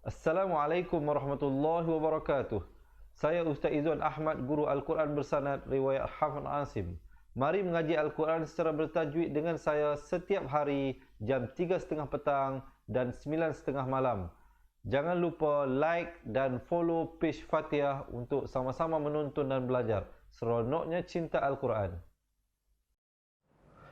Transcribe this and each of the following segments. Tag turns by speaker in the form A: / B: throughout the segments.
A: Assalamualaikum warahmatullahi wabarakatuh. Saya Ustaz Izzuan Ahmad, Guru Al-Quran Bersanad Riwayat Hafz Asim. Mari mengaji Al-Quran secara bertajwid dengan saya setiap hari jam 3.30 petang dan 9.30 malam. Jangan lupa like dan follow page Fatihah untuk sama-sama menonton dan belajar. Seronoknya cinta Al-Quran.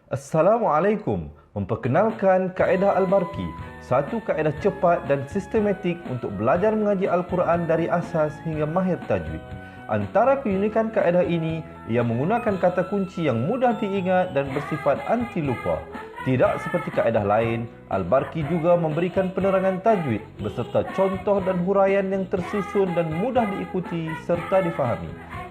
A: Assalamualaikum. Memperkenalkan kaedah Al-Barqi, satu kaedah cepat dan sistematik untuk belajar mengaji Al-Quran dari asas hingga mahir tajwid. Antara keunikan kaedah ini, ia menggunakan kata kunci yang mudah diingat dan bersifat anti lupa. Tidak seperti kaedah lain, Al-Barqi juga memberikan penerangan tajwid beserta contoh dan huraian yang tersusun dan mudah diikuti serta difahami.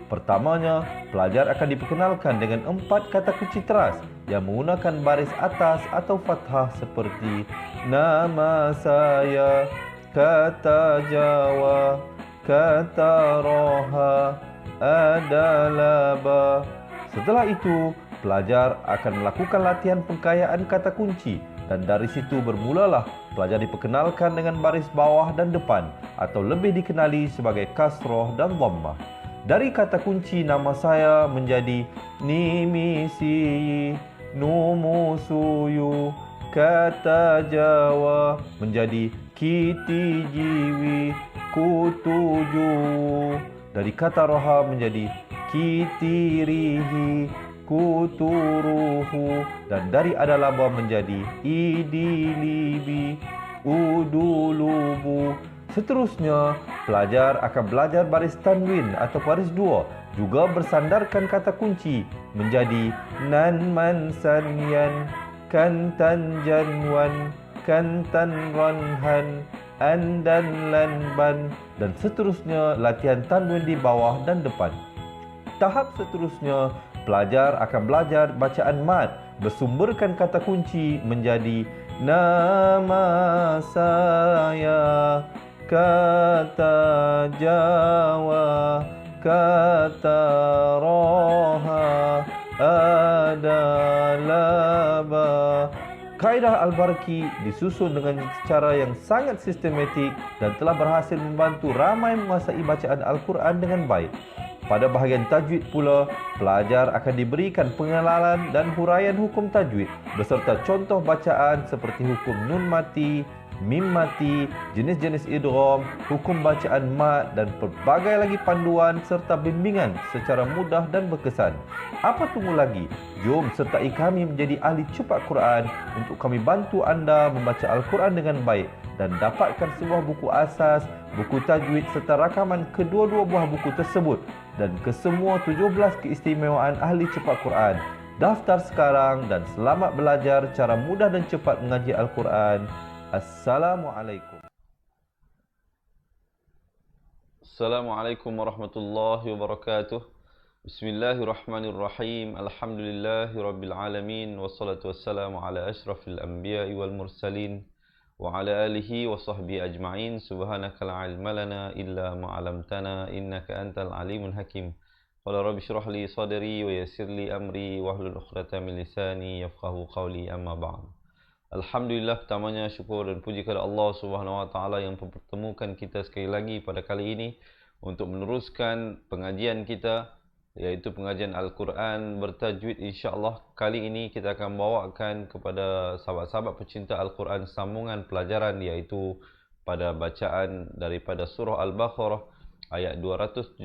A: Pertamanya, pelajar akan diperkenalkan dengan 4 kata kunci teras yang menggunakan baris atas atau fathah seperti nama saya, kata Jawa, kata Roha, adalah ba. Setelah itu, pelajar akan melakukan latihan pengkayaan kata kunci dan dari situ bermulalah pelajar diperkenalkan dengan baris bawah dan depan atau lebih dikenali sebagai kasroh dan dhammah. Dari kata kunci nama saya menjadi nimisi, numusuyu, kata Jawa menjadi kiti jiwi, kutuju. Dari kata roha menjadi kitirihi, kuturuhu. Dan dari adalaba menjadi idilibi, udulubu. Seterusnya, pelajar akan belajar baris tanwin atau baris dua, juga bersandarkan kata kunci menjadi nan man san yan, kan tan janwan, kan tan ranhan, an dan lan ban, dan seterusnya latihan tanwin di bawah dan depan. Tahap seterusnya, pelajar akan belajar bacaan mad bersumberkan kata kunci menjadi nama saya, kata Jawa, kata Roha, adalah ba. Kaedah Al-Barqi disusun dengan cara yang sangat sistematik dan telah berhasil membantu ramai menguasai bacaan Al-Quran dengan baik. Pada bahagian tajwid pula, pelajar akan diberikan pengenalan dan huraian hukum tajwid beserta contoh bacaan seperti hukum nun mati, mim mati, jenis-jenis idgham, hukum bacaan mad dan pelbagai lagi panduan serta bimbingan secara mudah dan berkesan. Apa tunggu lagi? Jom sertai kami menjadi ahli cepat Quran untuk kami bantu anda membaca Al-Quran dengan baik dan dapatkan sebuah buku asas, buku tajwid serta rakaman kedua-dua buah buku tersebut dan kesemua 17 keistimewaan ahli cepat Quran. Daftar sekarang dan selamat belajar cara mudah dan cepat mengaji Al-Quran. Assalamualaikum. Assalamualaikum warahmatullahi wabarakatuh. Bismillahirrahmanirrahim. Alhamdulillahi rabbil alamin. Wassalatu wassalamu ala ashrafil anbiya'i wal mursalin wa ala alihi wa sahbihi ajma'in. Subhanaka la ilma lana illa ma 'allamtana innaka antal alimul hakim. Qala rabbi shrah li sadri wa yassir li amri wahlul 'uqdatam min lisani yafqahu qawli, amma ba'd. Alhamdulillah, pertamanya syukur dan puji kepada Allah Subhanahu wa taala yang mempertemukan kita sekali lagi pada kali ini untuk meneruskan pengajian kita, iaitu pengajian Al-Quran bertajwid. InsyaAllah kali ini kita akan bawakan kepada sahabat-sahabat pecinta Al-Quran sambungan pelajaran, iaitu pada bacaan daripada surah Al-Baqarah ayat 275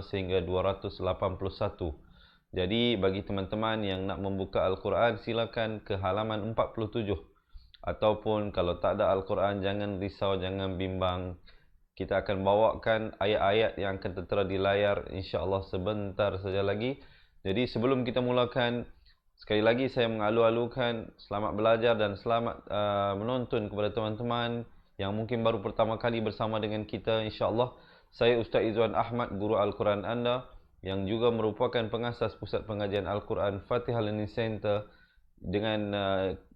A: sehingga 281. Jadi bagi teman-teman yang nak membuka Al-Quran, silakan ke halaman 47. Ataupun kalau tak ada Al-Quran, jangan risau, jangan bimbang. Kita akan bawakan ayat-ayat yang akan tertera di layar insya-Allah sebentar saja lagi. Jadi sebelum kita mulakan, sekali lagi saya mengalu-alukan selamat belajar dan selamat menonton kepada teman-teman yang mungkin baru pertama kali bersama dengan kita. InsyaAllah, saya Ustaz Izzuan Ahmad, Guru Al-Quran anda, yang juga merupakan pengasas Pusat Pengajian Al-Quran Fatihah Learning Center. Dengan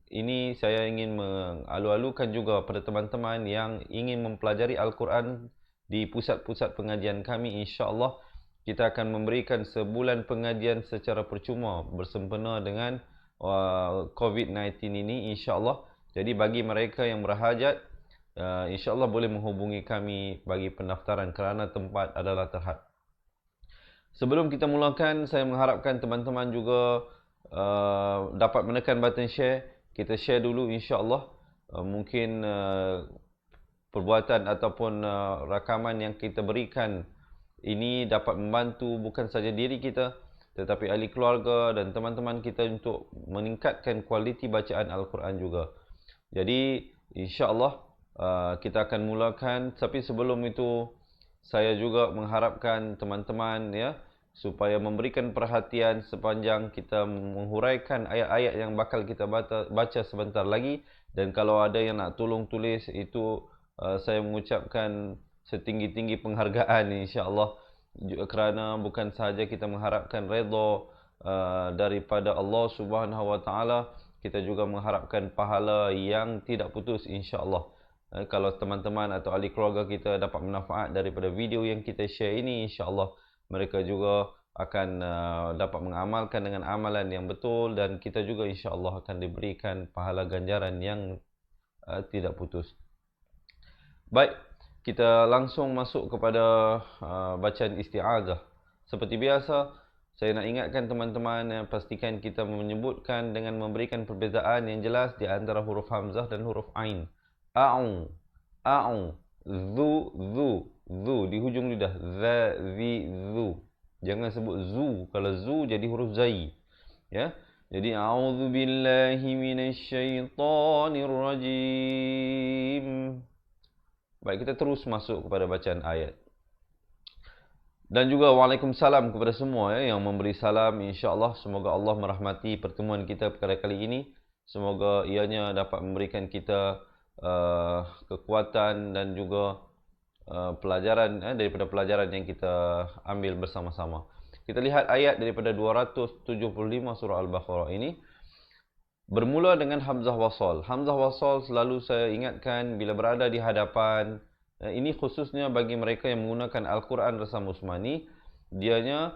A: ini saya ingin mengalu-alukan juga pada teman-teman yang ingin mempelajari Al-Quran di pusat-pusat pengajian kami. InsyaAllah kita akan memberikan sebulan pengajian secara percuma bersempena dengan COVID-19 ini, InsyaAllah. Jadi bagi mereka yang berhajat InsyaAllah boleh menghubungi kami bagi pendaftaran kerana tempat adalah terhad. Sebelum kita mulakan, saya mengharapkan teman-teman juga dapat menekan button share. Kita share dulu insya-Allah. Mungkin perbuatan ataupun rakaman yang kita berikan ini dapat membantu bukan saja diri kita tetapi ahli keluarga dan teman-teman kita untuk meningkatkan kualiti bacaan Al-Quran juga. Jadi insya-Allah kita akan mulakan, tapi sebelum itu saya juga mengharapkan teman-teman ya supaya memberikan perhatian sepanjang kita menghuraikan ayat-ayat yang bakal kita baca sebentar lagi, dan kalau ada yang nak tolong tulis itu saya mengucapkan setinggi-tinggi penghargaan insya-Allah, kerana bukan sahaja kita mengharapkan redha daripada Allah Subhanahu wa taala, kita juga mengharapkan pahala yang tidak putus insya-Allah. Kalau teman-teman atau ahli keluarga kita dapat manfaat daripada video yang kita share ini, insya-Allah mereka juga akan dapat mengamalkan dengan amalan yang betul, dan kita juga insya-Allah akan diberikan pahala ganjaran yang tidak putus. Baik, kita langsung masuk kepada bacaan isti'adzah. Seperti biasa, saya nak ingatkan teman-teman, pastikan kita menyebutkan dengan memberikan perbezaan yang jelas di antara huruf hamzah dan huruf ain. A'u, a'u, zu, di hujung lidah. Za, zi, zu. Jangan sebut zu. Kalau zu jadi huruf zai. Ya. Jadi a'udzubillahi minasyaitonirrajim. Baik, kita terus masuk kepada bacaan ayat. Dan juga waalaikumsalam kepada semua yang memberi salam. InsyaAllah semoga Allah merahmati pertemuan kita pada kali ini. Semoga ianya dapat memberikan kita kekuatan dan juga pelajaran daripada pelajaran yang kita ambil bersama-sama. Kita lihat ayat daripada 275 surah Al-Baqarah ini. Bermula dengan hamzah wasal. Hamzah wasal selalu saya ingatkan bila berada di hadapan. Ini khususnya bagi mereka yang menggunakan Al-Quran Rasam Usmani. Dianya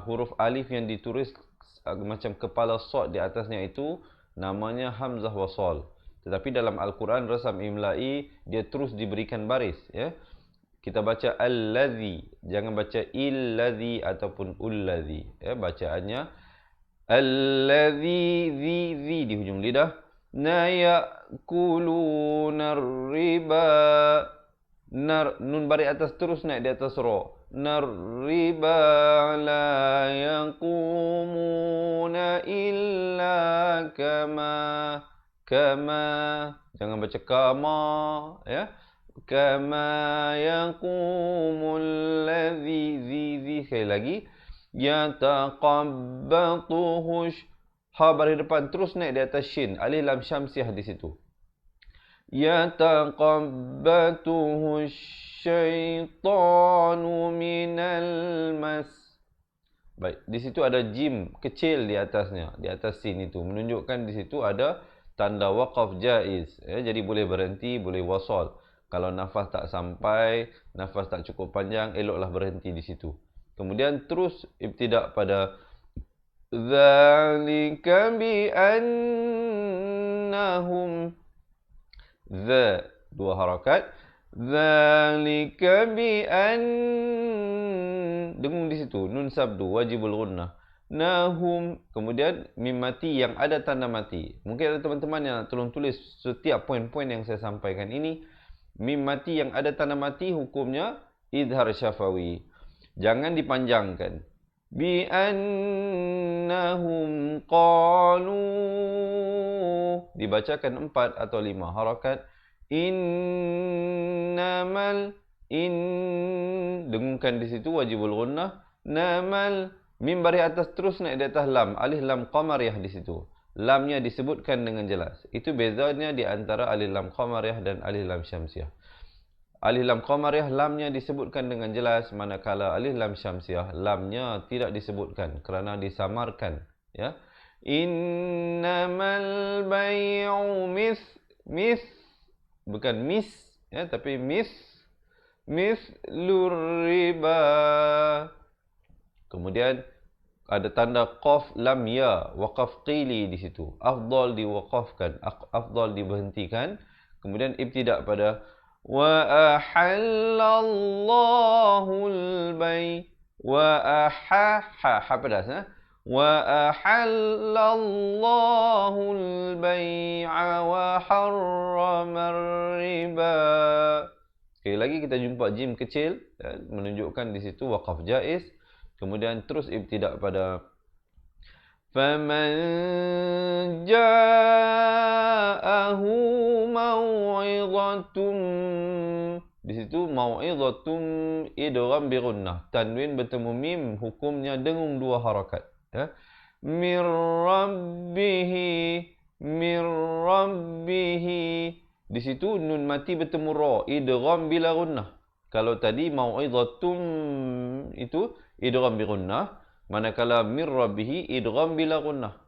A: huruf alif yang ditulis macam kepala sod di atasnya itu namanya hamzah wasal. Tetapi dalam Al-Quran Rasam Imla'i dia terus diberikan baris. Ya. Kita baca al-ladzi. Jangan baca il-ladzi ataupun ul-ladzi. Ya, bacaannya alladzi, zi di hujung lidah. Na ya'kuluna riba. Nun baris atas terus naik di atas ra. Narriba la yaqumuna illa kama. Jangan baca kama, ya. Kama yaqumul ladzi, zi sekali lagi. Yataqabbatuhu, ha baris depan terus naik di atas shin, alif lam syamsiah di situ. Yataqabbatuhu syaitanu minal mas. Baik, di situ ada jim kecil di atasnya, di atas sin itu menunjukkan di situ ada tanda waqaf jaiz. Ya, jadi boleh berhenti, boleh wasal. Kalau nafas tak sampai, nafas tak cukup panjang, eloklah berhenti di situ. Kemudian terus ibtidak pada zalika bi annahum, za dua harakat, zalika bi an, dengung di situ, nun sabdu wajibul gunnah. Nahum, kemudian mim mati yang ada tanda mati. Mungkin ada teman-teman yang tolong tulis setiap poin-poin yang saya sampaikan ini. Mim mati yang ada tanda mati hukumnya idhar syafawi. Jangan dipanjangkan. Bi annahum qalu, dibacakan 4 atau 5 harakat. Innamal, dengungkan di situ wajibul gunnah. Namal, mim baris atas terus naik di atas lam, alif lam qamariyah di situ. Lamnya disebutkan dengan jelas. Itu bezanya di antara alif lam qamariyah dan alif lam syamsiah. Alif lam qamariyah lamnya disebutkan dengan jelas, manakala alif lam syamsiah lamnya tidak disebutkan kerana disamarkan, ya. Innamal bai'u mis, bukan mis, ya, tapi mislur riba. Kemudian ada tanda qaf lam ya, waqaf qili di situ. Afdal diwaqafkan, afdal diberhentikan Kemudian ibtidak pada wa ahallallahul bay wa ha pedas wa ahallallahul bai'a wa harramar riba. Sekali lagi kita jumpa jim kecil menunjukkan di situ waqaf jaiz. Kemudian terus ibtidak pada faman ja'ahu mau'izatun. Di situ mau'izatun idgham bi gunnah. Tanwin bertemu mim, hukumnya dengung dua harakat. Ya. Mir rabbihi, mir rabbihi. Di situ nun mati bertemu ra, idgham bila gunnah. Kalau tadi mau'izatun itu idgham bi gunnah, manakala mir rabbihi idgham bila gunnah.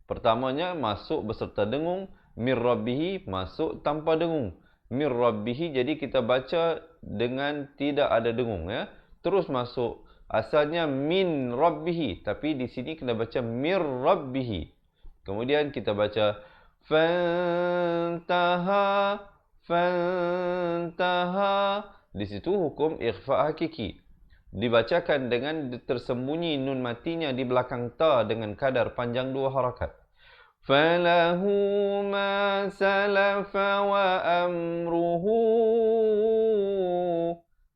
A: Pertamanya masuk beserta dengung, mir rabbihi masuk tanpa dengung. Mir rabbihi jadi kita baca dengan tidak ada dengung ya. Terus masuk. Asalnya min rabbihi, tapi di sini kena baca mir rabbihi. Kemudian kita baca fantaha, fantaha. Di situ hukum ikhfa hakiki. Dibacakan dengan tersembunyi nun matinya di belakang ta dengan kadar panjang dua harakat. فَلَهُ مَا سَلَفَ وَأَمْرُهُ.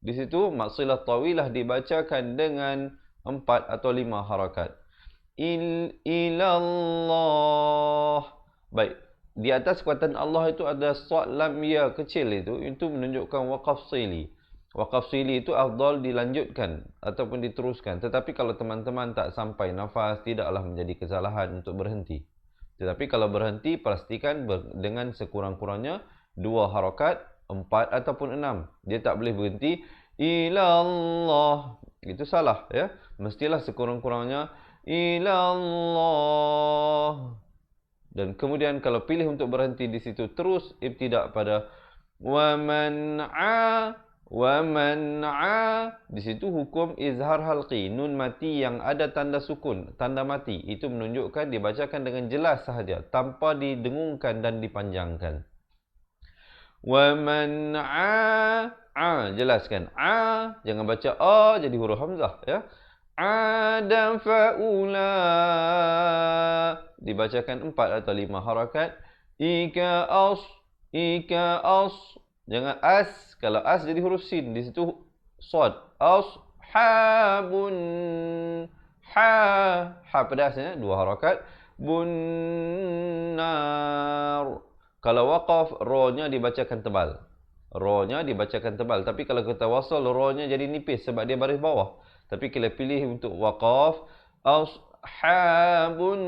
A: Di situ maksilah tawilah dibacakan dengan 4 atau 5 harakat. Ilallah. Baik. Di atas kekuatan Allah itu ada sad lam ya kecil itu menunjukkan waqaf sili. Waqaf sili itu afdal dilanjutkan ataupun diteruskan. Tetapi kalau teman-teman tak sampai nafas, tidaklah menjadi kesalahan untuk berhenti. Tetapi kalau berhenti, pastikan dengan sekurang-kurangnya 2 harakat, 4 ataupun 6. Dia tak boleh berhenti. Ilallah. Itu salah. Ya. Mestilah sekurang-kurangnya. Ilallah. Dan kemudian kalau pilih untuk berhenti di situ, terus ibtidak pada wa man'a. Wa man'a. Di situ hukum izhar halqi, nun mati yang ada tanda sukun, tanda mati. Itu menunjukkan dibacakan dengan jelas sahaja, tanpa didengungkan dan dipanjangkan. Wa man'a. Jelaskan. Jangan baca a jadi huruf hamzah ya. Ada fa'ula. Dibacakan 4 atau 5 harakat. Ika as. Jangan as. Kalau as jadi huruf sin. Di situ sad. Ashabun. Ha pedasnya 2 harakat. Bunnar. Kalau waqaf, ra-nya dibacakan tebal. Ra-nya dibacakan tebal. Tapi kalau kita wasal, ra-nya jadi nipis sebab dia baris bawah. Tapi kita pilih untuk waqaf. Ashabun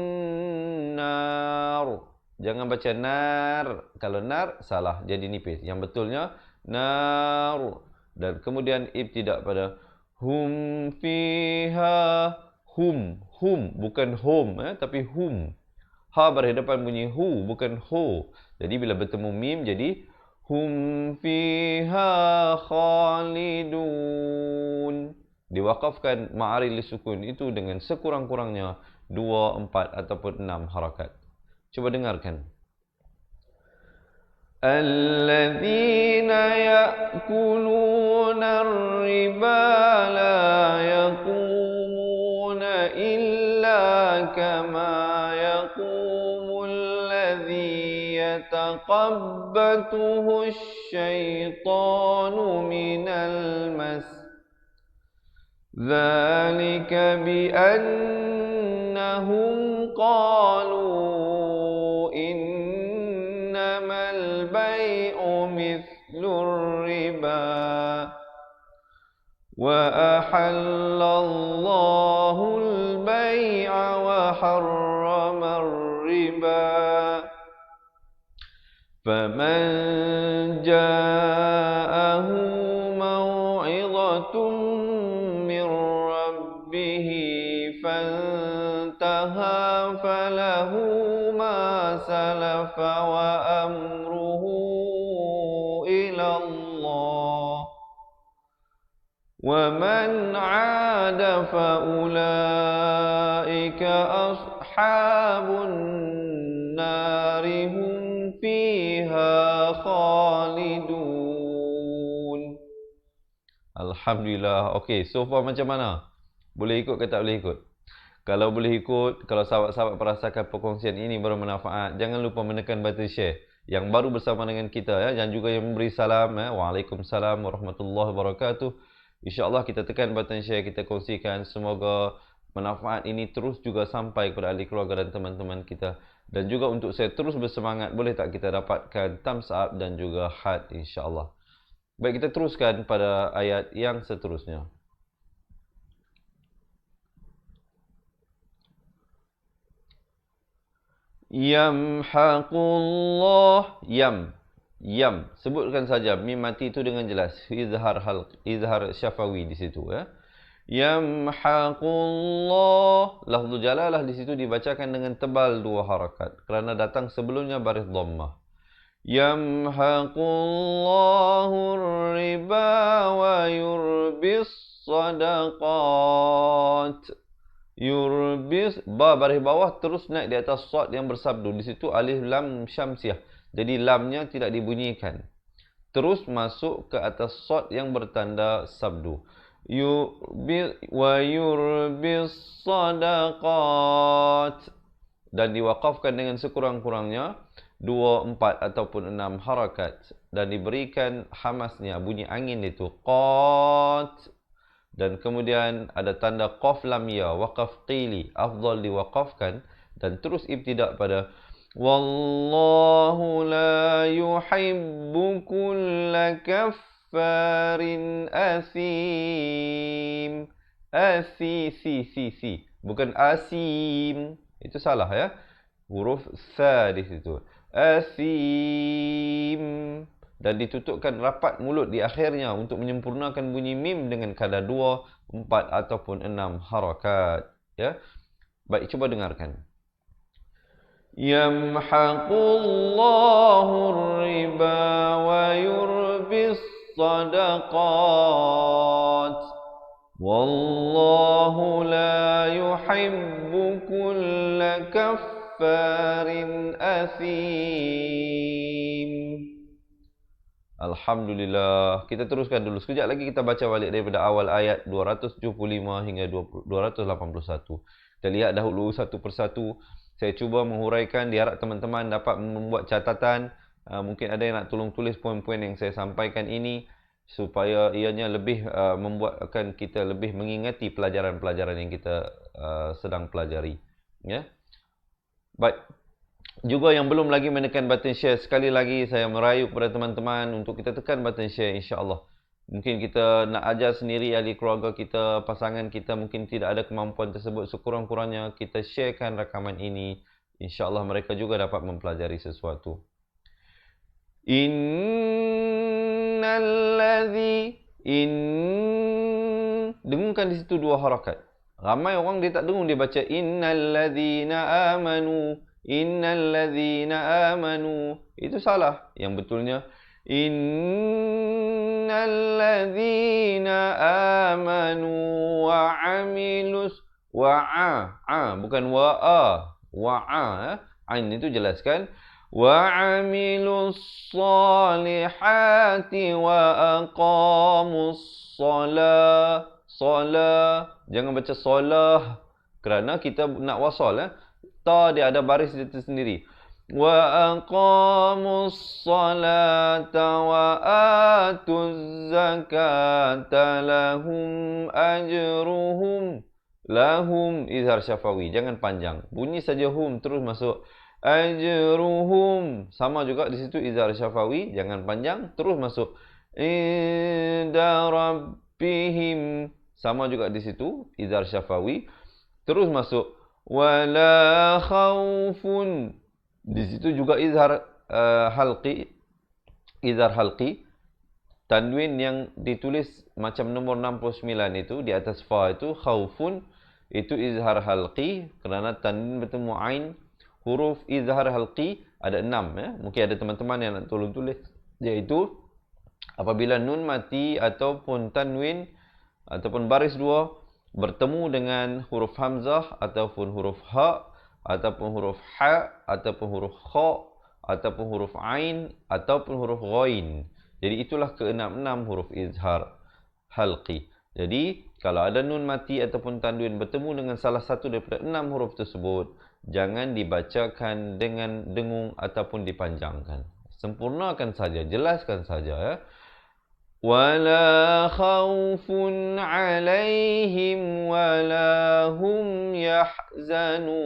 A: nar. Jangan baca nar. Kalau nar, salah. Jadi nipis. Yang betulnya, nar. Dan kemudian ibtidak pada hum fiha. Hum. Bukan home. Tapi hum. Ha berhadapan bunyi hu. Bukan ho. Jadi bila bertemu mim, jadi hum fiha khalidun. Diwakafkan ma'aril sukun itu dengan sekurang-kurangnya 2, 4 ataupun 6 harakat. Coba dengarkan. Alladzina ya'kuluna ar-riba la yaqumuna illa kama yaqumul ladzi yataqabbatuhu asy-syaitanu minal mas. ذلك بأنهم قالوا إنما البيع مثل الربا وأحل الله البيع وحرم الربا فمن جاءه موعظة فانتهى فله ما سلف وأمره إلى الله ومن عاد فأولئك أصحاب النار هم فيها خالدون. Alhamdulillah. Okey, so far macam mana? Boleh ikut ke tak boleh ikut? Kalau boleh ikut, kalau sahabat-sahabat merasakan perkongsian ini bermanfaat, jangan lupa menekan button share. Yang baru bersama dengan kita ya, dan juga yang memberi salam ya. Waalaikumsalam warahmatullahi wabarakatuh. InsyaAllah kita tekan button share, kita kongsikan. Semoga manfaat ini terus juga sampai kepada ahli keluarga dan teman-teman kita. Dan juga untuk saya terus bersemangat, boleh tak kita dapatkan thumbs up dan juga heart insyaAllah. Baik, kita teruskan pada ayat yang seterusnya. Yamhaqullah yam. Sebutkan saja mim mati itu dengan jelas. Izhar syafawi di situ ya. Yamhaqullah. Lafzul jalalah di situ dibacakan dengan tebal 2 harakat kerana datang sebelumnya baris dhammah. Yamhaqullahu riba wa yurbis sadaqat. Yurbis, ba baris bawah terus naik di atas sad yang bersabdu. Di situ alif lam syamsiah. Jadi lamnya tidak dibunyikan. Terus masuk ke atas sad yang bertanda sabdu. Wa yurbis sadaqat. Dan diwakafkan dengan sekurang-kurangnya 2, 4 ataupun 6 harakat. Dan diberikan hamasnya, bunyi angin itu. Qat. Dan kemudian ada tanda qaf lam ya, waqaf qili, afdal diwaqafkan dan terus ibtidak pada wallahu la yuhibbu kulla kaffarin asim. Si. Bukan asim. Itu salah ya. Huruf sa di situ. Asim. Dan ditutupkan rapat mulut di akhirnya untuk menyempurnakan bunyi mim dengan kadar 2, 4 ataupun 6 harakat. Ya. Baik, cuba dengarkan. Yamhaqullahu riba wa yurbis sadaqat. Wallahu la yuhibbu kulla kaffarin asim. Alhamdulillah. Kita teruskan dulu. Sekejap lagi kita baca balik daripada awal ayat 275 hingga 281. Kita lihat dahulu satu persatu. Saya cuba menghuraikan, diharap teman-teman dapat membuat catatan. Mungkin ada yang nak tolong tulis poin-poin yang saya sampaikan ini supaya ianya lebih membuatkan kita lebih mengingati pelajaran-pelajaran yang kita sedang pelajari. Ya. Baik. Juga yang belum lagi menekan button share, sekali lagi saya merayu kepada teman-teman untuk kita tekan button share insya-Allah. Mungkin kita nak ajar sendiri ahli keluarga kita, pasangan kita mungkin tidak ada kemampuan tersebut, sekurang-kurangnya kita sharekan rakaman ini. InsyaAllah mereka juga dapat mempelajari sesuatu. Dengungkan di situ 2 harakat. Ramai orang dia tak dengung, dia baca innalladzina amanu. Innalladzina amanu. Itu salah. Yang betulnya innalladzina amanu wa amilus bukan wa'a. Ain itu jelaskan wa amilus salihati wa aqamus salah. Jangan baca salah kerana kita nak wasal ta dia ada baris dia tersendiri. Wa aqamus salata wa atuz zakata lahum ajruhum. Lahum izhar syafawi, jangan panjang. Bunyi saja hum terus masuk ajruhum. Sama juga di situ izhar syafawi, jangan panjang terus masuk inda rabbihim. Sama juga di situ izhar syafawi terus masuk wala khaufun. Di situ juga izhar halqi. Izhar halqi. Tanwin yang ditulis macam nombor 69 itu di atas fa itu khaufun, itu izhar halqi kerana tanwin bertemu ain. Huruf izhar halqi ada 6 ya. Mungkin ada teman-teman yang nak tolong tulis, iaitu apabila nun mati ataupun tanwin ataupun baris 2 bertemu dengan huruf hamzah ataupun huruf ha ataupun huruf ha ataupun huruf kha ataupun huruf ain ataupun huruf ghain. Jadi itulah ke-6 huruf izhar. halqi. Jadi, kalau ada nun mati ataupun tanwin bertemu dengan salah satu daripada 6 huruf tersebut, jangan dibacakan dengan dengung ataupun dipanjangkan. Sempurnakan saja, jelaskan saja ya. Wala khawfun alaihim wala hum yahzanun.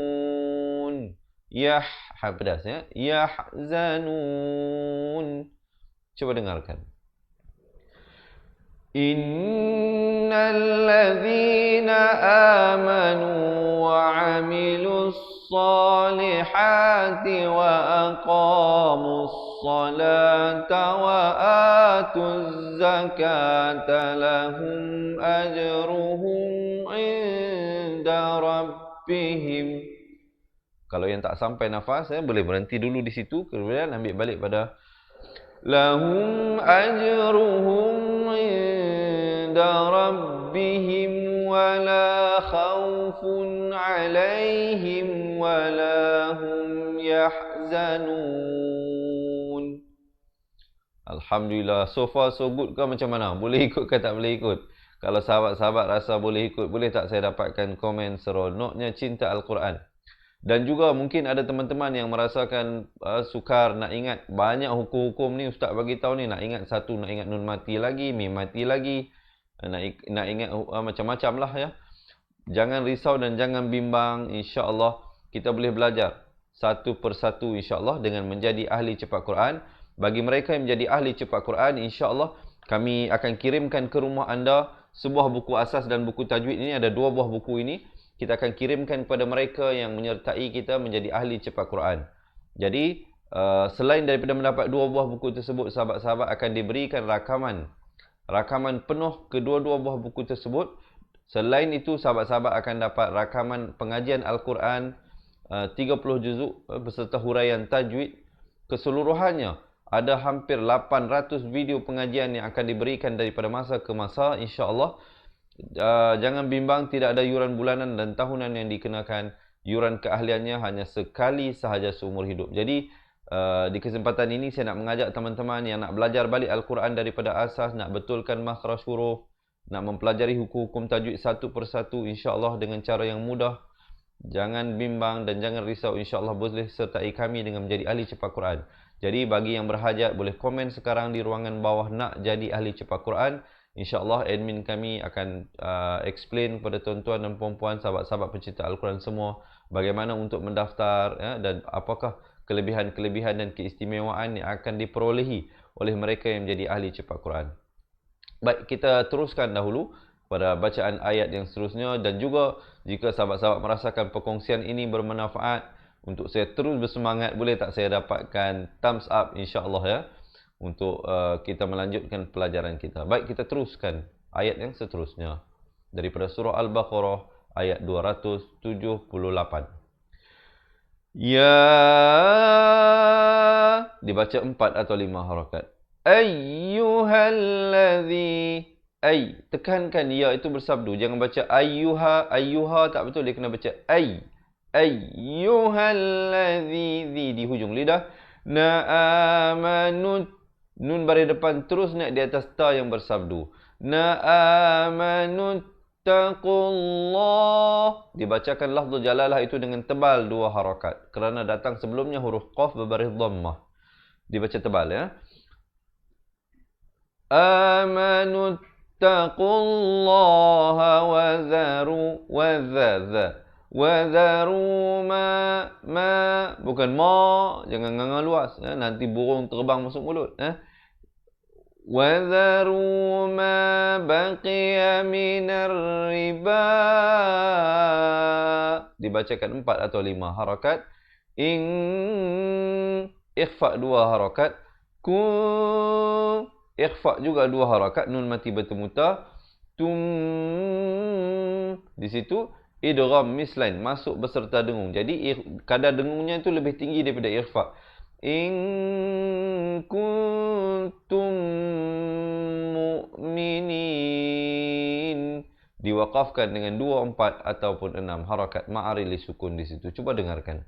A: Pedas ya. Yahzanun. Coba dengarkan. Innal ladzina amanu wa 'amilus salihati wa aqamus salata wa atuz zakata lahum ajruhum 'inda rabbihim. Kalau yang tak sampai nafas, boleh berhenti dulu di situ, kemudian ambil balik pada lahum ajruhum 'inda rabbihim wala khawfun 'alaihim wala hum yahzanun. Alhamdulillah, so far so good ke macam mana? Boleh ikut ke tak boleh ikut? Kalau sahabat-sahabat rasa boleh ikut, boleh tak saya dapatkan komen seronoknya cinta Al-Quran? Dan juga mungkin ada teman-teman yang merasakan sukar nak ingat banyak hukum-hukum ni ustaz bagi tahu ni, nak ingat satu, nak ingat nun mati lagi, mim mati lagi, nak ingat macam-macam lah ya. Jangan risau dan jangan bimbang, insya-Allah kita boleh belajar satu persatu insya-Allah dengan menjadi ahli cepat Quran. Bagi mereka yang menjadi ahli cepat Quran, insya-Allah kami akan kirimkan ke rumah anda sebuah buku asas dan buku tajwid ini, ada 2 buah buku ini. Kita akan kirimkan kepada mereka yang menyertai kita menjadi ahli cepat Quran. Jadi, selain daripada mendapat 2 buah buku tersebut, sahabat-sahabat akan diberikan rakaman penuh kedua-dua buah buku tersebut. Selain itu, sahabat-sahabat akan dapat rakaman pengajian Al-Quran 30 juzuk beserta huraian tajwid. Keseluruhannya ada hampir 800 video pengajian yang akan diberikan daripada masa ke masa, insya-Allah. Jangan bimbang, tidak ada yuran bulanan dan tahunan yang dikenakan. Yuran keahliannya hanya sekali sahaja seumur hidup. Jadi di kesempatan ini saya nak mengajak teman-teman yang nak belajar balik Al-Quran daripada asas, nak betulkan makhraj huruf, nak mempelajari hukum-hukum tajwid satu persatu, insya-Allah dengan cara yang mudah. Jangan bimbang dan jangan risau, insya-Allah boleh sertai kami dengan menjadi ahli cepat Quran. Jadi bagi yang berhajat boleh komen sekarang di ruangan bawah nak jadi ahli cepat Quran. InsyaAllah admin kami akan explain kepada tuan-tuan dan puan-puan, sahabat-sahabat pencinta Al-Quran semua, bagaimana untuk mendaftar ya, dan apakah kelebihan-kelebihan dan keistimewaan yang akan diperolehi oleh mereka yang menjadi ahli cepat Quran. Baik, kita teruskan dahulu pada bacaan ayat yang seterusnya, dan juga jika sahabat-sahabat merasakan perkongsian ini bermanfaat untuk saya terus bersemangat, boleh tak saya dapatkan thumbs up insya-Allah ya, untuk kita melanjutkan pelajaran kita. Baik, kita teruskan ayat yang seterusnya daripada surah Al-Baqarah ayat 278. Ya, dibaca 4 atau 5 harakat. Ayyuhalladzi, tekankan ya itu bersabdu, jangan baca ayyuha tak betul, dia kena baca ayyuhalladzi di hujung lidah. Na'amanut, nun baris depan terus naik di atas ta yang bersabdu. Na'amanut taqullah. Dibacakan lafzul jalalah itu dengan tebal 2 harakat, kerana datang sebelumnya huruf qaf berbaris dhammah. Dibaca tebal ya. Amanut taqullaha wa zaru wa zaru ma bukan ma, jangan nganga luas ya, nanti burung terbang masuk mulut ya. Wa zaru ma baqiya minar riba. Dibacakan 4 atau 5 harakat. Ikhfa 2 harakat. Ikhfa juga 2 harakat, nun mati bertemu ta. Di situ idgham mislain, masuk beserta dengung. Jadi kadar dengungnya itu lebih tinggi daripada ikhfa. In kuntum mu'minin. Diwaqafkan dengan 2, 4 ataupun 6 harakat ma'ari li sukun di situ. Cuba dengarkan.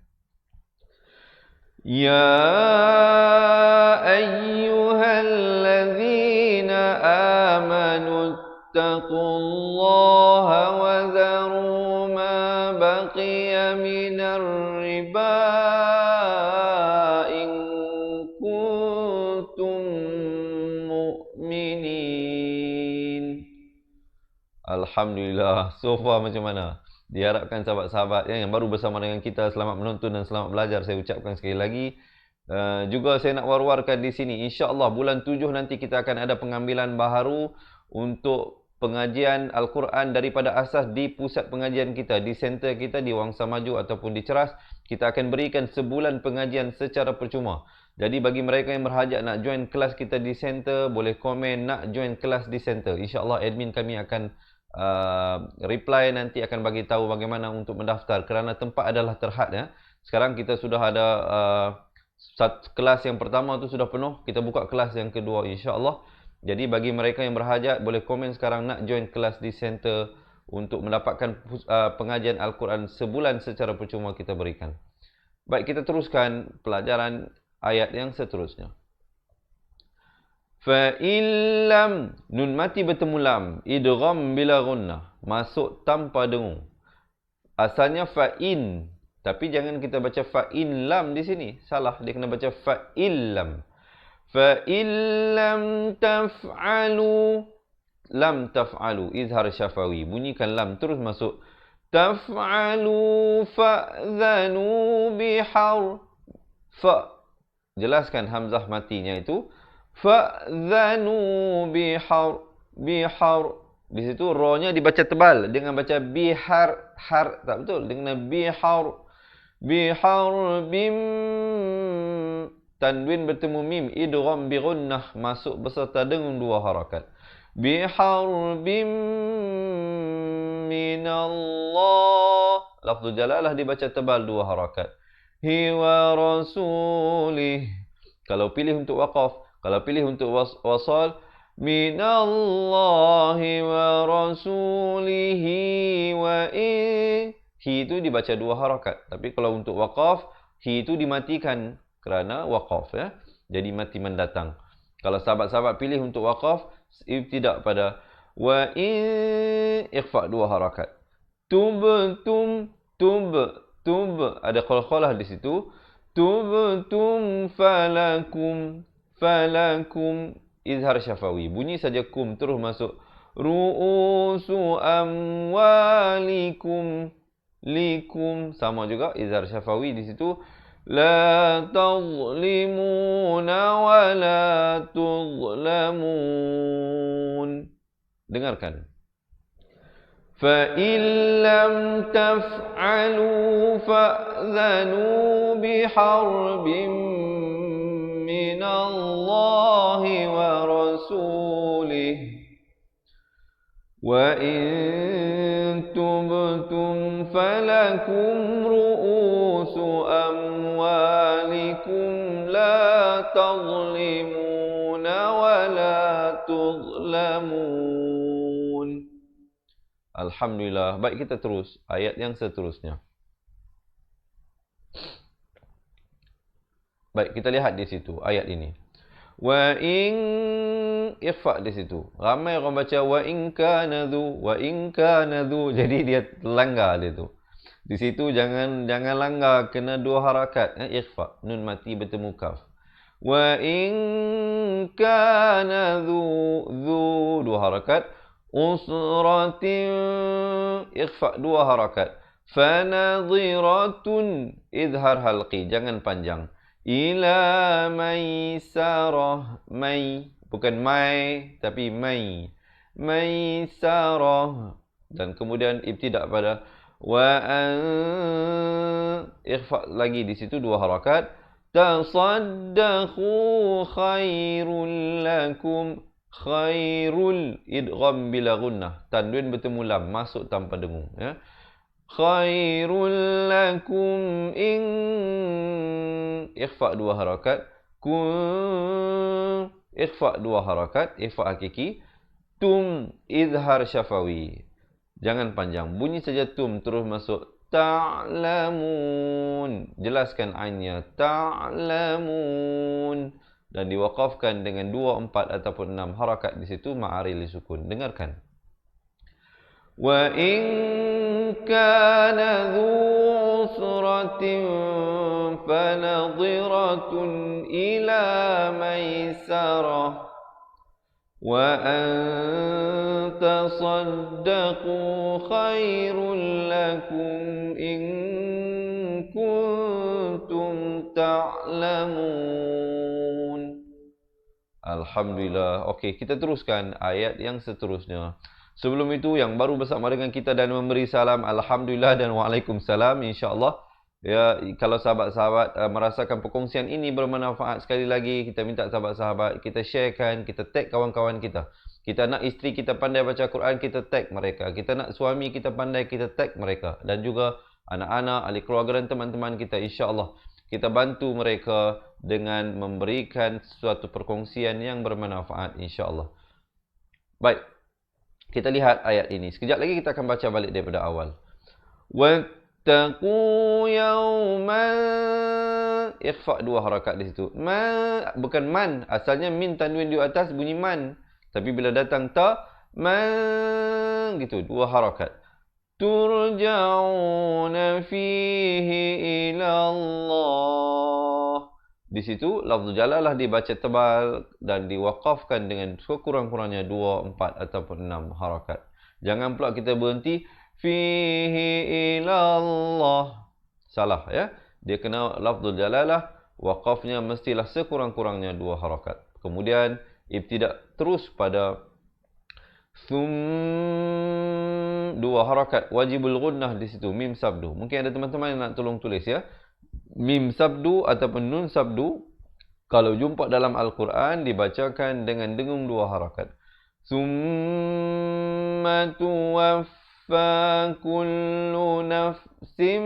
A: Ya ayyuhalladzina amanu wattaqullaha wa dharu ma baqiya minar riba in kuntum mu'minin. Alhamdulillah. So far macam mana? Diharapkan sahabat-sahabat yang baru bersama dengan kita selamat menonton dan selamat belajar. Saya ucapkan sekali lagi. Juga saya nak war-warkan di sini. InsyaAllah bulan 7 nanti kita akan ada pengambilan baharu untuk pengajian Al-Quran daripada asas di pusat pengajian kita, di center kita, di Wangsa Maju ataupun di Ceras. Kita akan berikan sebulan pengajian secara percuma. Jadi bagi mereka yang berhajat nak join kelas kita di center, boleh komen nak join kelas di center. InsyaAllah admin kami akan reply nanti, akan bagi tahu bagaimana untuk mendaftar kerana tempat adalah terhad ya. Sekarang kita sudah ada kelas yang pertama tu sudah penuh, kita buka kelas yang kedua insya-Allah. Jadi bagi mereka yang berhajat boleh komen sekarang nak join kelas di center untuk mendapatkan pengajian Al-Quran sebulan secara percuma kita berikan. Baik, kita teruskan pelajaran ayat yang seterusnya. Fa illam, nun mati bertemu lam, idgham bila gunnah, masuk tanpa dengung. Asalnya fa in, tapi jangan kita baca fa in lam di sini, salah, dia kena baca fa illam. Fa illam taf'alu, lam taf'alu, izhar syafawi, bunyikan lam terus masuk. Taf'alu fa'dhanu bihar, fa, jelaskan hamzah matinya itu. Fa'dhanu bihar, bihar. Di situ ro-nya dibaca tebal dengan baca bihar, har tak betul, dengan bihar. Bihar bim, tanwin bertemu mim, idgham bi gunnah, masuk beserta dengan dua harakat. Bihar bim minallah, lafzul jalalah dibaca tebal dua harakat. Hiwa rasulih, kalau pilih untuk waqaf. Kalau pilih untuk wasal, minallahi wa rasulihi wa hi itu dibaca dua harakat. Tapi kalau untuk waqaf, hi itu dimatikan kerana waqaf ya. Jadi mati mendatang. Kalau sahabat-sahabat pilih untuk waqaf, tidak pada wa ikhfa dua harakat. Tubtum, tub, ada qalqalah di situ. Tubtum falakum, falakum, izhar syafawi, bunyi saja kum terus masuk. Ru'usu amwalikum, likum, sama juga izhar syafawi di situ. La tazlimuna wa la tuzlamun. Dengarkan. Fa illam taf'alu fa'dhanu biharbin minallahi wa rasulih wa in tubtum falakum ru'usu amwalikum la tazlimuna wa la tuzlamun. Alhamdulillah. Baik, kita terus ayat yang seterusnya. Baik, kita lihat di situ ayat ini. Wa in, ikhfa di situ. Ramai orang baca wa in kana dhu, wa in kana dhu. Jadi dia langgar dia tu. Di situ jangan langgar, kena dua harakat, ikhfa, nun mati bertemu kaf. Wa in kana dhu, dua harakat. Usratin, ikhfa dua harakat. Fanadhiratun, izhar halqi, jangan panjang. Ila maisarah, mai, bukan mai tapi mai, maisarah, dan kemudian ibtidak pada wa ikhfa lagi di situ dua harakat. Tasaddaqu khairul lakum, khairul, idgham bila gunnah, tanwin bertemu lam, masuk tanpa dengung ya. Khairul lakum in, ikhfa dua harakat. Kun, ikhfa dua harakat, ikhfa hakiki. Tum, izhar syafawi, jangan panjang, bunyi saja tum terus masuk. Ta'lamun, jelaskan ainnya, ta'lamun, dan diwaqafkan dengan 2, 4 ataupun 6 harakat di situ ma'ari li sukun. Dengarkan. وَإِنْ كَانَ ذُو عُسْرَةٍ فَنَظِرَةٌ إِلَى مَيْسَرَةٍ وَأَنْ تَصَدَّقُوا خَيْرٌ لَكُمْ إِنْ كُنْتُمْ تَعْلَمُونَ. Alhamdulillah. Okey, kita teruskan ayat yang seterusnya. Sebelum itu, yang baru bersama dengan kita dan memberi salam, Alhamdulillah dan Waalaikumsalam, insyaAllah. Ya, kalau sahabat-sahabat merasakan perkongsian ini bermanfaat, sekali lagi kita minta sahabat-sahabat kita sharekan, kita tag kawan-kawan kita. Kita nak isteri kita pandai baca Quran, kita tag mereka. Kita nak suami kita pandai, kita tag mereka. Dan juga anak-anak, ahli keluarga dan teman-teman kita, insyaAllah. Kita bantu mereka dengan memberikan suatu perkongsian yang bermanfaat, insyaAllah. Baik, kita lihat ayat ini. Sekejap lagi kita akan baca balik daripada awal. Wattaqu yawman. Ikhfa' dua harakat di situ. Bukan man. Asalnya min tanwin di atas bunyi man. Tapi bila datang ta, man. Gitu, dua harakat. Turja'una fihi ila Allah. Di situ lafzul jalalah dibaca tebal dan diwakafkan dengan sekurang-kurangnya 2, 4 ataupun 6 harakat. Jangan pula kita berhenti fihi ila Allah. Salah ya. Dia kena lafzul jalalah, wakafnya mestilah sekurang-kurangnya 2 harakat. Kemudian ibtidak terus pada 2 harakat, wajibul gunnah di situ, mim sabdu. Mungkin ada teman-teman yang nak tolong tulis ya. Mim sabdu ataupun nun sabdu kalau jumpa dalam Al-Quran dibacakan dengan dengung 2 harakat. Summa tuwaffa kullu nafsim.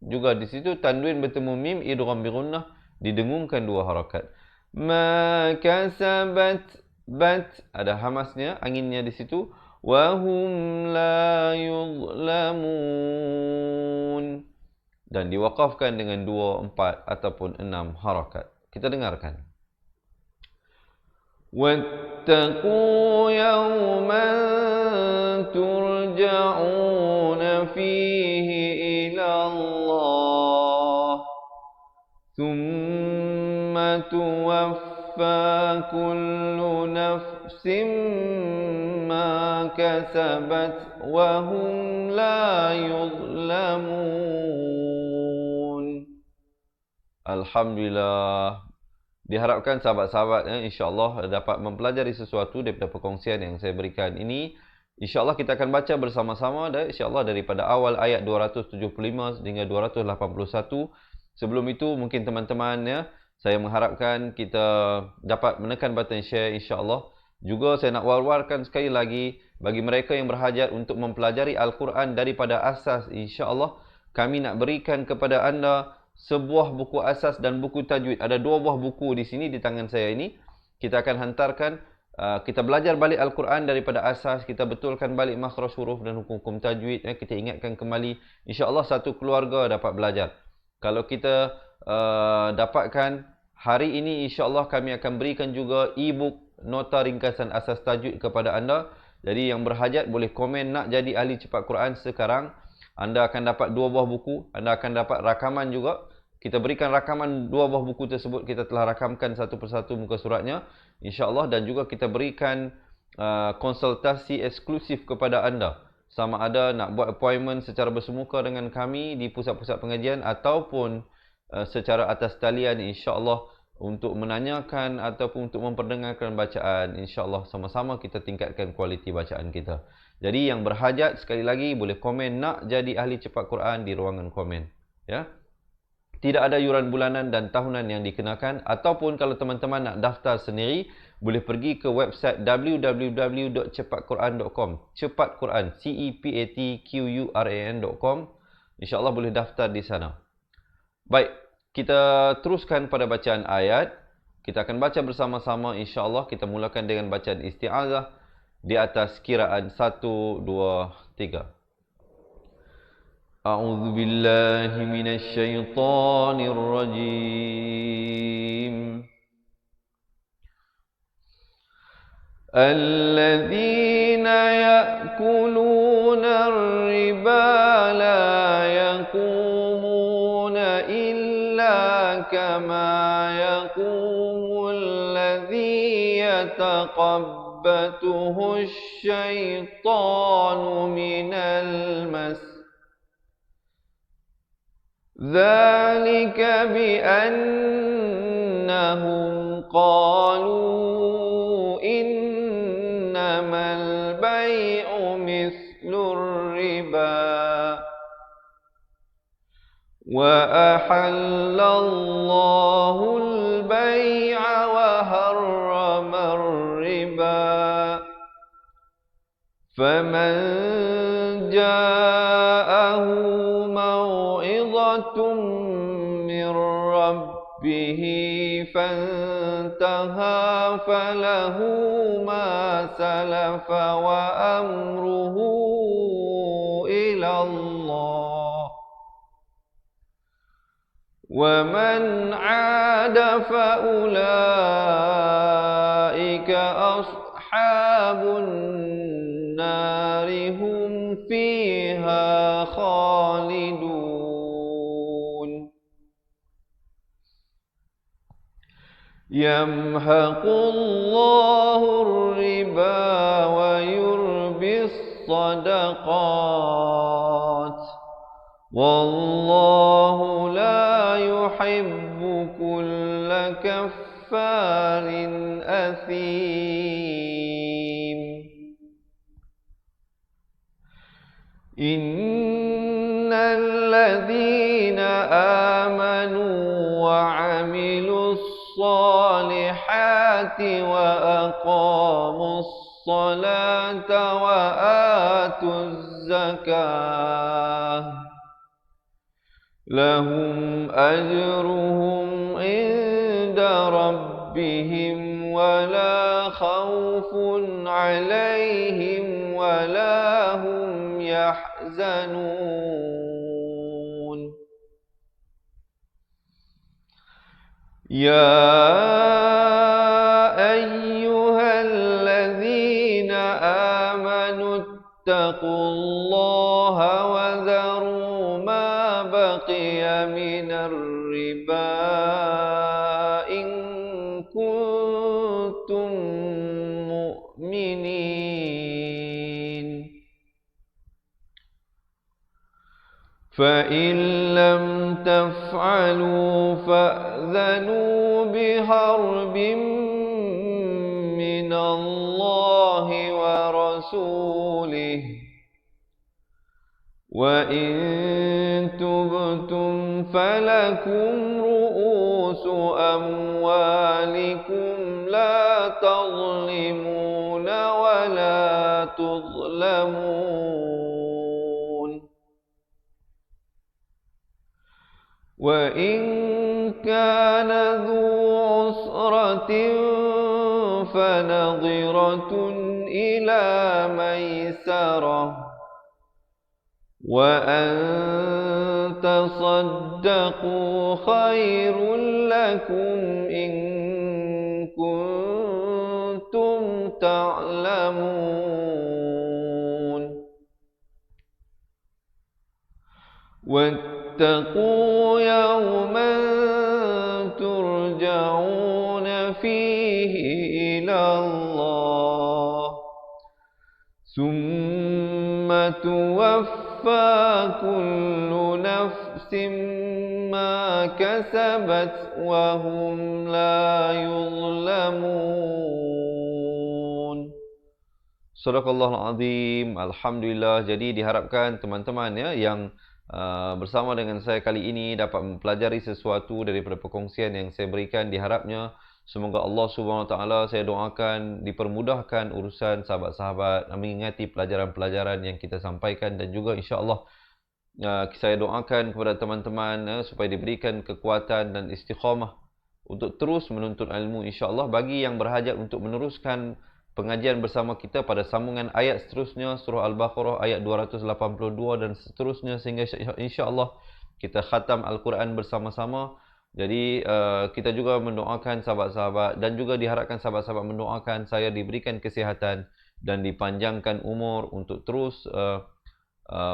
A: Juga di situ tanwin bertemu mim idgham bi gunnah didengungkan 2 harakat. Ma kasabat. Bat ada hamasnya, anginnya di situ. Wahum la yuzlamun. Dan diwakafkan dengan 2, 4 ataupun 6 harakat. Kita dengarkan. Wattaqu yawman turja'una fihi ila Allah. Thumma tuwaffa kullu nafsim ma kasabat wa hum la yuzlamun. Alhamdulillah. Diharapkan sahabat-sahabat insya-Allah dapat mempelajari sesuatu daripada perkongsian yang saya berikan ini. Insya-Allah kita akan baca bersama-sama dan insya-Allah daripada awal ayat 275 hingga 281. Sebelum itu mungkin teman-teman saya mengharapkan kita dapat menekan button share insya-Allah. Juga saya nak war-warkan sekali lagi bagi mereka yang berhajat untuk mempelajari Al-Quran daripada asas, insya-Allah kami nak berikan kepada anda sebuah buku asas dan buku tajwid. Ada 2 buah buku di sini di tangan saya ini. Kita akan hantarkan, kita belajar balik Al-Quran daripada asas, kita betulkan balik makhraj huruf dan hukum-hukum tajwid, kita ingatkan kembali. InsyaAllah satu keluarga dapat belajar. Kalau kita dapatkan hari ini, insyaAllah kami akan berikan juga e-book nota ringkasan asas tajwid kepada anda. Jadi yang berhajat boleh komen nak jadi ahli cepat Quran sekarang. Anda akan dapat 2 buah buku. Anda akan dapat rakaman juga. Kita berikan rakaman 2 buah buku tersebut. Kita telah rakamkan satu persatu muka suratnya, InsyaAllah. Dan juga kita berikan konsultasi eksklusif kepada anda. Sama ada nak buat appointment secara bersemuka dengan kami di pusat-pusat pengajian ataupun secara atas talian, insyaAllah, untuk menanyakan ataupun untuk memperdengarkan bacaan. InsyaAllah sama-sama kita tingkatkan kualiti bacaan kita. Jadi yang berhajat sekali lagi boleh komen nak jadi ahli cepat Quran di ruangan komen. Ya. Tidak ada yuran bulanan dan tahunan yang dikenakan. Ataupun kalau teman-teman nak daftar sendiri, boleh pergi ke website www.cepatquran.com. Cepat Quran, CEPATQURAN.com. InsyaAllah boleh daftar di sana. Baik, kita teruskan pada bacaan ayat. Kita akan baca bersama-sama insyaAllah. Kita mulakan dengan bacaan isti'azah di atas kiraan 1, 2, 3. A'udzu billahi minasy syaithanir rajim. Alladzina يأكلون الربا لا يقومون إلا كما يقوم الذي يتخبطه الشيطان من المس ذلك بأنهم قالوا إنما البيع مثل الربا وأحل الله البيع وحرم الربا فمن جاءه موعظة من ربه فانتهى فله ما سلف وأمره إلى الله ومن عاد فأولئك أصحاب النار هم فيها خالدون يمحق الله الربا ويربي الصدقات والله لا يحب كل كفار أثيم إن الذين آمنوا وعملوا الصالحات وأقاموا الصلاة وآتوا الزكاة لهم أجرهم عند ربهم ولا خوف عليهم ولا هم يحزنون يا أيها الذين آمنوا اتقوا الله وذروا ما بقي من الربا إن كنتم مؤمنين فإن لم تفعلوا فأذنوا بحرب من الله ورسوله وإن تبتم فلكم رؤوس أموالكم لا تظلمون ولا تظلمون وإن كان ذو عسرة فنظرة إلى ميسرة وأن تصدقوا خير لكم إن كنتم تعلمون واتقوا يوما ترجعون فيه إلى الله ثم توفى كل نفس ما كسبت وهم لا يظلمون. Sadaqallahul Azim. Alhamdulillah. Jadi diharapkan teman-teman ya yang bersama dengan saya kali ini dapat mempelajari sesuatu daripada perkongsian yang saya berikan. Diharapnya semoga Allah Subhanahu Wa Taala, saya doakan dipermudahkan urusan sahabat-sahabat mengingati pelajaran-pelajaran yang kita sampaikan, dan juga insya-Allah saya doakan kepada teman-teman supaya diberikan kekuatan dan istiqamah untuk terus menuntut ilmu insya-Allah. Bagi yang berhajat untuk meneruskan pengajian bersama kita pada sambungan ayat seterusnya, surah Al-Baqarah ayat 282 dan seterusnya, sehingga insya-Allah kita khatam Al-Quran bersama-sama. Jadi kita juga mendoakan sahabat-sahabat, dan juga diharapkan sahabat-sahabat mendoakan saya diberikan kesihatan, dan dipanjangkan umur untuk terus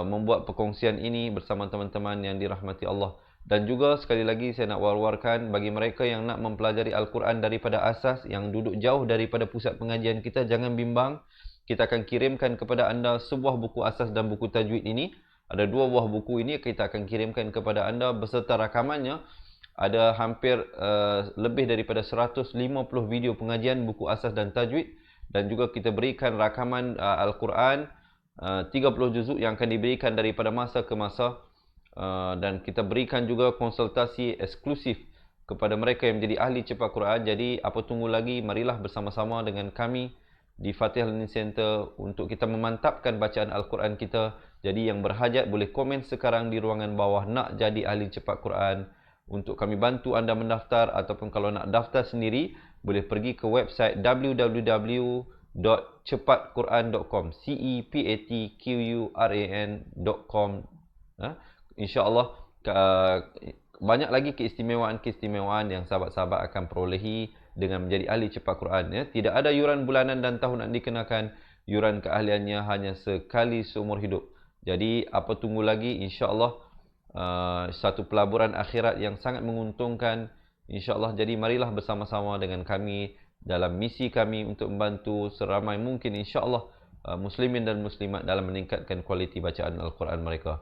A: membuat perkongsian ini bersama teman-teman yang dirahmati Allah. Dan juga sekali lagi saya nak war-warkan bagi mereka yang nak mempelajari Al-Quran daripada asas, yang duduk jauh daripada pusat pengajian kita, jangan bimbang. Kita akan kirimkan kepada anda sebuah buku asas dan buku tajwid ini. Ada 2 buah buku ini kita akan kirimkan kepada anda beserta rakamannya. Ada hampir lebih daripada 150 video pengajian buku asas dan tajwid. Dan juga kita berikan rakaman Al-Quran 30 juzuk yang akan diberikan daripada masa ke masa. Dan kita berikan juga konsultasi eksklusif kepada mereka yang menjadi ahli cepat Quran. Jadi apa tunggu lagi, marilah bersama-sama dengan kami di Fatihah Learning Center untuk kita memantapkan bacaan Al-Quran kita. Jadi yang berhajat boleh komen sekarang di ruangan bawah nak jadi ahli cepat Quran, untuk kami bantu anda mendaftar. Ataupun kalau nak daftar sendiri, boleh pergi ke website www.cepatquran.com, cepatquran.com. InsyaAllah banyak lagi keistimewaan-keistimewaan yang sahabat-sahabat akan perolehi dengan menjadi ahli cepat Quran. Tidak ada yuran bulanan dan tahunan dikenakan. Yuran keahliannya hanya sekali seumur hidup. Jadi apa tunggu lagi? InsyaAllah satu pelaburan akhirat yang sangat menguntungkan, InsyaAllah. Jadi marilah bersama-sama dengan kami dalam misi kami untuk membantu seramai mungkin, InsyaAllah, muslimin dan muslimat dalam meningkatkan kualiti bacaan Al-Quran mereka.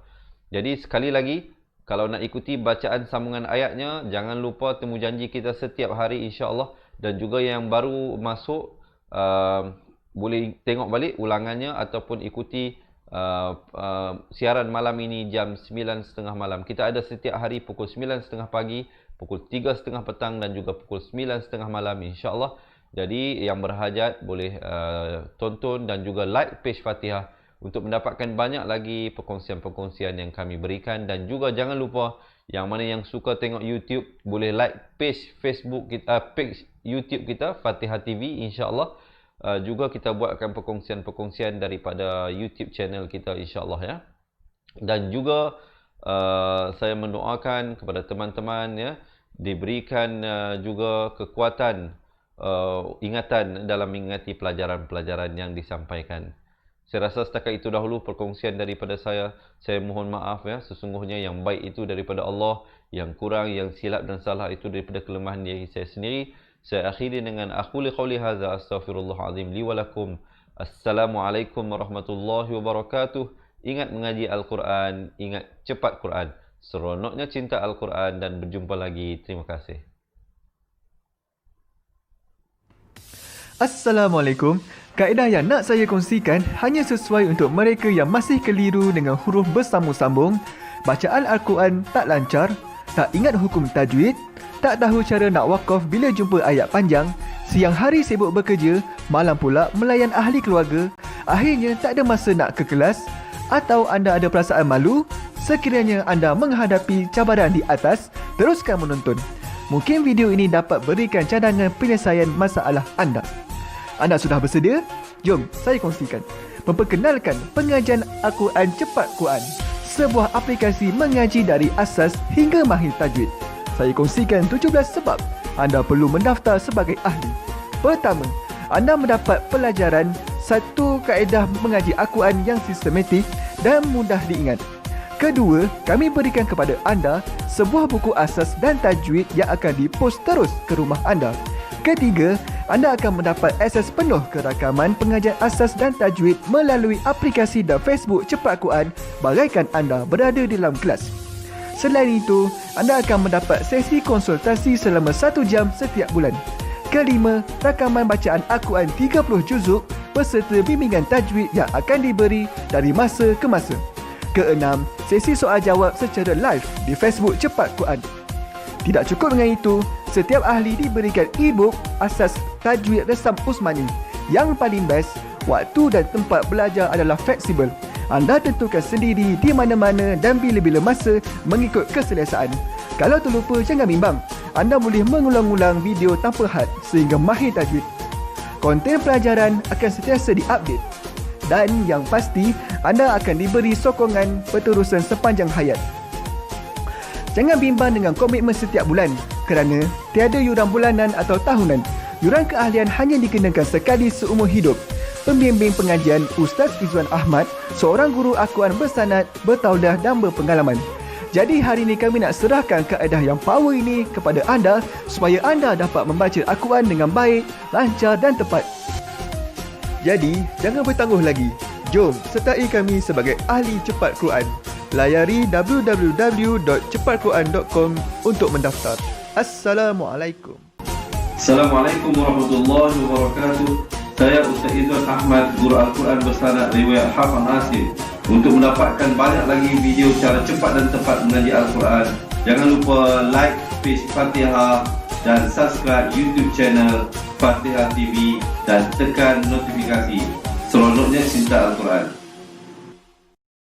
A: Jadi sekali lagi, kalau nak ikuti bacaan sambungan ayatnya, jangan lupa temu janji kita setiap hari, InsyaAllah. Dan juga yang baru masuk, boleh tengok balik ulangannya ataupun ikuti siaran malam ini jam 9.30 malam. Kita ada setiap hari pukul 9.30 pagi, pukul 3.30 petang dan juga pukul 9.30 malam, InsyaAllah. Jadi yang berhajat boleh tonton dan juga like page Fatihah untuk mendapatkan banyak lagi perkongsian-perkongsian yang kami berikan. Dan juga jangan lupa, yang mana yang suka tengok YouTube, boleh like page Facebook kita, page YouTube kita Fatihah TV, InsyaAllah. Juga kita buatkan perkongsian-perkongsian daripada YouTube channel kita, InsyaAllah, ya. Dan juga saya mendoakan kepada teman-teman, ya, diberikan juga kekuatan, ingatan dalam mengingati pelajaran-pelajaran yang disampaikan. Saya rasa setakat itu dahulu perkongsian daripada saya. Saya mohon maaf, ya. Sesungguhnya yang baik itu daripada Allah, yang kurang, yang silap dan salah itu daripada kelemahan diri saya sendiri. Saya akhiri dengan aquli qawli hadza astaghfirullahalazim li wa lakum. Assalamualaikum warahmatullahi wabarakatuh. Ingat mengaji Al-Quran, ingat cepat Quran. Seronoknya cinta Al-Quran dan berjumpa lagi. Terima kasih.
B: Assalamualaikum. Kaedah yang nak saya kongsikan hanya sesuai untuk mereka yang masih keliru dengan huruf bersambung-sambung, bacaan Al-Quran tak lancar, tak ingat hukum tajwid, tak tahu cara nak wakaf bila jumpa ayat panjang, siang hari sibuk bekerja, malam pula melayan ahli keluarga, akhirnya tak ada masa nak ke kelas, atau anda ada perasaan malu. Sekiranya anda menghadapi cabaran di atas, teruskan menonton. Mungkin video ini dapat berikan cadangan penyelesaian masalah anda. Anda sudah bersedia? Jom saya kongsikan. Memperkenalkan pengajian Al-Quran Cepat Quran, sebuah aplikasi mengaji dari asas hingga mahir tajwid. Saya kongsikan 17 sebab anda perlu mendaftar sebagai ahli. Pertama, anda mendapat pelajaran satu kaedah mengaji Al-Quran yang sistematik dan mudah diingat. Kedua, kami berikan kepada anda sebuah buku asas dan tajwid yang akan dipost terus ke rumah anda. Ketiga, anda akan mendapat akses penuh ke rakaman pengajian asas dan tajwid melalui aplikasi dan Facebook Cepat Quran bagaikan anda berada di dalam kelas. Selain itu, anda akan mendapat sesi konsultasi selama 1 jam setiap bulan. Kelima, rakaman bacaan Al-Quran 30 juzuk beserta bimbingan tajwid yang akan diberi dari masa ke masa. Keenam, sesi soal jawab secara live di Facebook Cepat Quran. Tidak cukup dengan itu, setiap ahli diberikan e-book asas tajwid resam Usmani. Yang paling best, waktu dan tempat belajar adalah fleksibel. Anda tentukan sendiri di mana-mana dan bila-bila masa mengikut keselesaan. Kalau terlupa, jangan bimbang. Anda boleh mengulang-ulang video tanpa had sehingga mahir tajwid. Konten pelajaran akan sentiasa diupdate. Dan yang pasti, anda akan diberi sokongan berterusan sepanjang hayat. Jangan bimbang dengan komitmen setiap bulan kerana tiada yuran bulanan atau tahunan. Yuran keahlian hanya dikenakan sekali seumur hidup. Pembimbing pengajian Ustaz Izwan Ahmad, seorang guru Al-Quran bersanad, bertauliah dan berpengalaman. Jadi hari ini kami nak serahkan kaedah yang power ini kepada anda supaya anda dapat membaca Al-Quran dengan baik, lancar dan tepat. Jadi, jangan bertangguh lagi. Jom sertai kami sebagai ahli cepat Quran. Layari www.cepatquran.com untuk mendaftar. Assalamualaikum.
C: Assalamualaikum warahmatullahi wabarakatuh. Saya Ustaz Izwan Ahmad, guru Al-Quran bersanad riwayat Hafaz Nasim. Untuk mendapatkan banyak lagi video cara cepat dan tepat mengaji Al-Quran, jangan lupa like page Fatihah dan subscribe YouTube channel Fatihah TV dan tekan notifikasi. Seronoknya cinta Al-Quran.